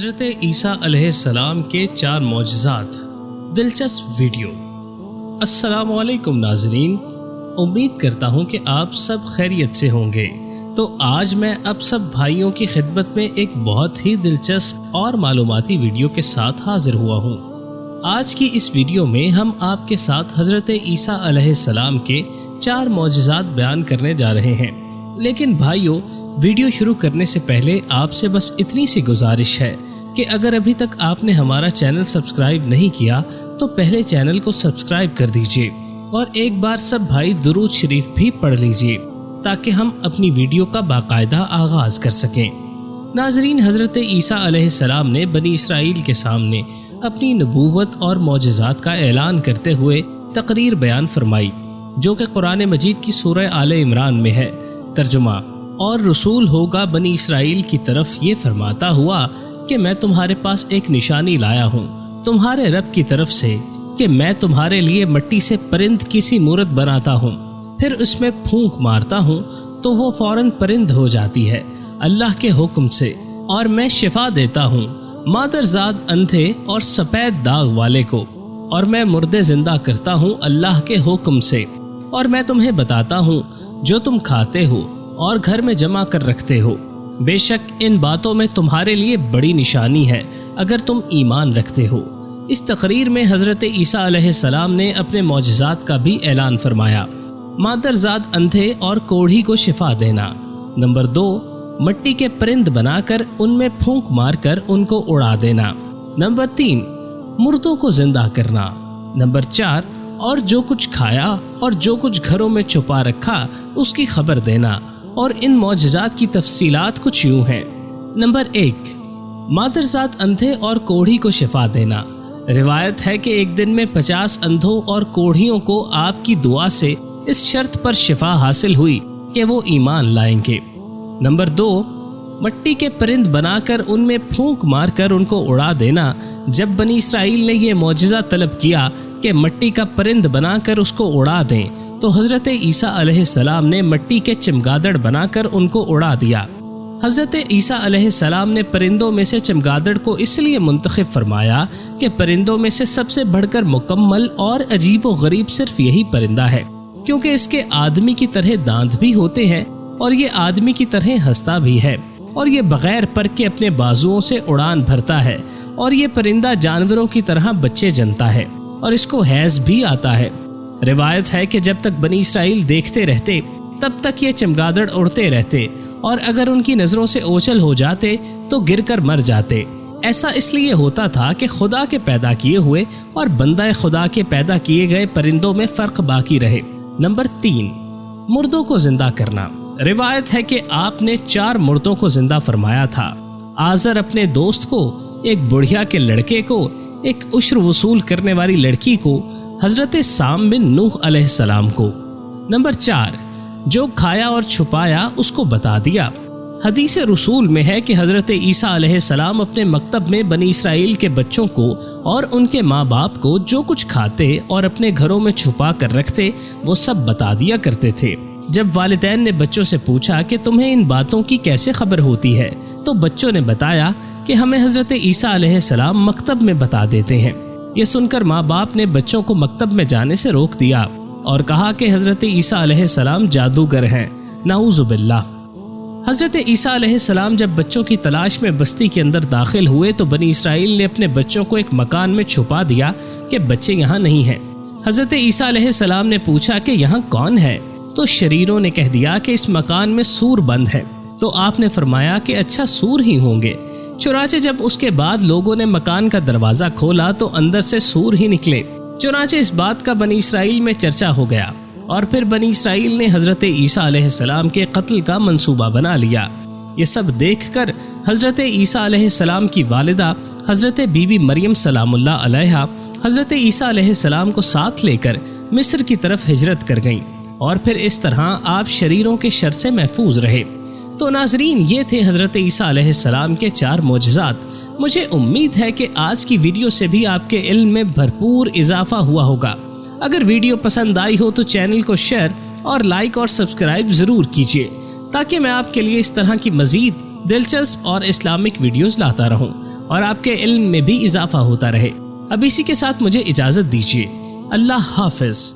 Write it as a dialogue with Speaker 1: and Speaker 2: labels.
Speaker 1: حضرت عیسیٰ علیہ السلام کے 4 معجزات، دلچسپ ویڈیو۔ السلام علیکم ناظرین، امید کرتا ہوں کہ آپ سب خیریت سے ہوں گے۔ تو آج میں اب سب بھائیوں کی خدمت میں ایک بہت ہی دلچسپ اور معلوماتی ویڈیو کے ساتھ حاضر ہوا ہوں۔ آج کی اس ویڈیو میں ہم آپ کے ساتھ حضرت عیسیٰ علیہ السلام کے 4 معجزات بیان کرنے جا رہے ہیں۔ لیکن بھائیوں، ویڈیو شروع کرنے سے پہلے آپ سے بس اتنی سی گزارش ہے کہ اگر ابھی تک آپ نے ہمارا چینل سبسکرائب نہیں کیا تو پہلے چینل کو سبسکرائب کر دیجئے اور ایک بار سب بھائی درود شریف بھی پڑھ لیجئے تاکہ ہم اپنی ویڈیو کا باقاعدہ آغاز کر سکیں۔ ناظرین، حضرت عیسیٰ علیہ السلام نے بنی اسرائیل کے سامنے اپنی نبوت اور معجزات کا اعلان کرتے ہوئے تقریر بیان فرمائی، جو کہ قرآن مجید کی سورہ آل عمران میں ہے۔ ترجمہ: اور رسول ہوگا بنی اسرائیل کی طرف یہ فرماتا ہوا کہ میں تمہارے پاس ایک نشانی لایا ہوں تمہارے رب کی طرف سے کہ میں تمہارے لیے مٹی سے پرند کی مورت بناتا ہوں، پھر اس میں پھونک مارتا ہوں تو وہ فوراً پرند ہو جاتی ہے اللہ کے حکم سے، اور میں شفا دیتا ہوں مادرزاد اندھے اور سفید داغ والے کو، اور میں مردے زندہ کرتا ہوں اللہ کے حکم سے، اور میں تمہیں بتاتا ہوں جو تم کھاتے ہو اور گھر میں جمع کر رکھتے ہو۔ بے شک ان باتوں میں تمہارے لیے بڑی نشانی ہے اگر تم ایمان رکھتے ہو۔ اس تقریر میں حضرت عیسیٰ علیہ السلام نے اپنے معجزات کا بھی اعلان فرمایا۔ مادرزاد اندھے اور کوڑھی کو شفا دینا۔ نمبر 2، مٹی کے پرند بنا کر ان میں پھونک مار کر ان کو اڑا دینا۔ نمبر 3، مردوں کو زندہ کرنا۔ نمبر 4، اور جو کچھ کھایا اور جو کچھ گھروں میں چھپا رکھا اس کی خبر دینا۔ اور ان معجزات کی تفصیلات کچھ یوں ہیں۔ نمبر 1، مادرزاد اندھے اور کوڑھی کو شفا دینا۔ روایت ہے کہ ایک دن میں 50 اندھوں اور کوڑھیوں کو آپ کی دعا سے اس شرط پر شفا حاصل ہوئی کہ وہ ایمان لائیں گے۔ نمبر 2، مٹی کے پرند بنا کر ان میں پھونک مار کر ان کو اڑا دینا۔ جب بنی اسرائیل نے یہ معجزہ طلب کیا کہ مٹی کا پرند بنا کر اس کو اڑا دیں تو حضرت عیسیٰ علیہ السلام نے مٹی کے چمگادڑ بنا کر ان کو اڑا دیا۔ حضرت عیسیٰ علیہ السلام نے پرندوں میں سے چمگادڑ کو اس لیے منتخب فرمایا کہ پرندوں میں سے سب سے بڑھ کر مکمل اور عجیب و غریب صرف یہی پرندہ ہے، کیونکہ اس کے آدمی کی طرح دانت بھی ہوتے ہیں اور یہ آدمی کی طرح ہنستا بھی ہے، اور یہ بغیر پر کے اپنے بازوؤں سے اڑان بھرتا ہے، اور یہ پرندہ جانوروں کی طرح بچے جنتا ہے اور اس کو حیض بھی آتا ہے۔ روایت ہے کہ جب تک بنی اسرائیل دیکھتے رہتے تب تک یہ چمگادڑ اڑتے رہتے، اور اگر ان کی نظروں سے اوچھل ہو جاتے تو گر کر مر جاتے۔ ایسا اس لیے ہوتا تھا کہ خدا کے پیدا کیے ہوئے اور بندہ خدا کے پیدا کیے گئے پرندوں میں فرق باقی رہے۔ نمبر 3، مردوں کو زندہ کرنا۔ روایت ہے کہ آپ نے 4 مردوں کو زندہ فرمایا تھا۔ آزر اپنے دوست کو، ایک بڑھیا کے لڑکے کو، ایک عشر وصول کرنے والی لڑکی کو، حضرت سام بن نوح علیہ السلام کو۔ نمبر 4، جو کھایا اور چھپایا اس کو بتا دیا۔ حدیث رسول میں ہے کہ حضرت عیسیٰ علیہ السلام اپنے مکتب میں بنی اسرائیل کے بچوں کو اور ان کے ماں باپ کو جو کچھ کھاتے اور اپنے گھروں میں چھپا کر رکھتے وہ سب بتا دیا کرتے تھے۔ جب والدین نے بچوں سے پوچھا کہ تمہیں ان باتوں کی کیسے خبر ہوتی ہے تو بچوں نے بتایا کہ ہمیں حضرت عیسیٰ علیہ السلام مکتب میں بتا دیتے ہیں۔ یہ سن کر ماں باپ نے بچوں کو مکتب میں جانے سے روک دیا اور کہا کہ حضرت عیسیٰ علیہ السلام جادوگر ہیں، نعوذ باللہ۔ حضرت عیسیٰ علیہ السلام جب بچوں کی تلاش میں بستی کے اندر داخل ہوئے تو بنی اسرائیل نے اپنے بچوں کو ایک مکان میں چھپا دیا کہ بچے یہاں نہیں ہیں۔ حضرت عیسیٰ علیہ السلام نے پوچھا کہ یہاں کون ہے تو شریروں نے کہہ دیا کہ اس مکان میں سور بند ہے۔ تو آپ نے فرمایا کہ اچھا سور ہی ہوں گے۔ چنانچہ جب اس کے بعد لوگوں نے مکان کا دروازہ کھولا تو اندر سے سور ہی نکلے۔ چنانچہ اس بات کا بنی اسرائیل میں چرچا ہو گیا، اور پھر بنی اسرائیل نے حضرت عیسیٰ علیہ السلام کے قتل کا منصوبہ بنا لیا۔ یہ سب دیکھ کر حضرت عیسیٰ علیہ السلام کی والدہ حضرت بی بی مریم سلام اللہ علیہا حضرت عیسیٰ علیہ السلام کو ساتھ لے کر مصر کی طرف ہجرت کر گئیں، اور پھر اس طرح آپ شریروں کے شر سے محفوظ رہے۔ تو ناظرین، یہ تھے حضرت عیسیٰ علیہ السلام کے 4 معجزات۔ مجھے امید ہے کہ آج کی ویڈیو سے بھی آپ کے علم میں بھرپور اضافہ ہوا ہوگا۔ اگر ویڈیو پسند آئی ہو تو چینل کو شیئر اور لائک اور سبسکرائب ضرور کیجیے تاکہ میں آپ کے لیے اس طرح کی مزید دلچسپ اور اسلامک ویڈیوز لاتا رہوں اور آپ کے علم میں بھی اضافہ ہوتا رہے۔ اب اسی کے ساتھ مجھے اجازت دیجیے۔ اللہ حافظ۔